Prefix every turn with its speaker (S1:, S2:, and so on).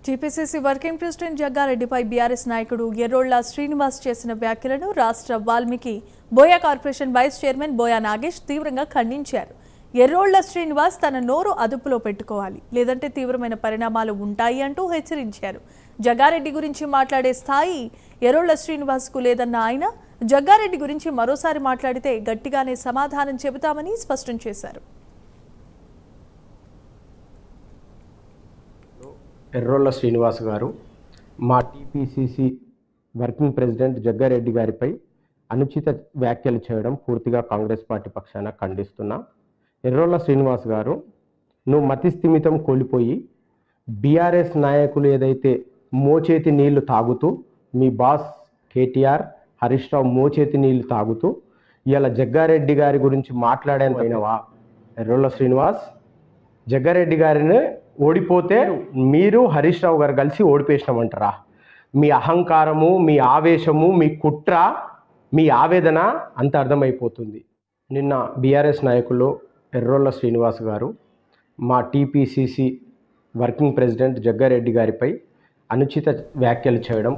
S1: TPCC working president జగ్గారెడ్డిపై BRS నాయకుడు ఎర్రోళ్ల శ్రీనివాస్ చేసిన వ్యాఖ్యలను రాష్ట్ర Valmiki Boya corporation vice chairman Boya Nagesh తీవ్రంగా ఖండించారు. ఎర్రోళ్ల శ్రీనివాస్ తన నోరు అదుపులో పెట్టుకోవాలి, లేదంటే తీవ్రమైన పరిణామాలు ఉంటాయి అంటూ హెచ్చరించారు. జగ్గారెడ్డి గురించి మాట్లాడే స్థాయి ఎర్రోళ్ల శ్రీనివాస్కు లేదన్న ఆయన, జగ్గారెడ్డి గురించి మరోసారి మాట్లాడితే గట్టిగానే సమాధానం చెబుతామని స్పష్టం చేశారు.
S2: ఎర్రోళ్ల శ్రీనివాస్ గారు మా టీపీసీసీ వర్కింగ్ ప్రెసిడెంట్ జగ్గారెడ్డి గారిపై అనుచిత వ్యాఖ్యలు చేయడం పూర్తిగా కాంగ్రెస్ పార్టీ పక్షాన ఖండిస్తున్నా. ఎర్రోళ్ల శ్రీనివాస్ గారు, నువ్వు మతిస్థిమితం కోల్పోయి బీఆర్ఎస్ నాయకులు ఏదైతే మోచేతి నీళ్లు తాగుతూ, మీ బాస్ కేటీఆర్ హరీష్ రావు మోచేతి నీళ్లు తాగుతూ ఇలా జగ్గారెడ్డి గారి గురించి మాట్లాడేనవా? ఎర్రోళ్ల శ్రీనివాస్, జగ్గారెడ్డి గారిని ఓడిపోతే మీరు హరీష్ రావు గారు కలిసి ఓడిపేసినామంటారా? మీ అహంకారము, మీ ఆవేశము, మీ కుట్ర, మీ ఆవేదన అంత అర్థమైపోతుంది. నిన్న బీఆర్ఎస్ నాయకులు ఎర్రోళ్ల శ్రీనివాస్ గారు మా టీపీసీసీ వర్కింగ్ ప్రెసిడెంట్ జగ్గారెడ్డి గారిపై అనుచిత వ్యాఖ్యలు చేయడం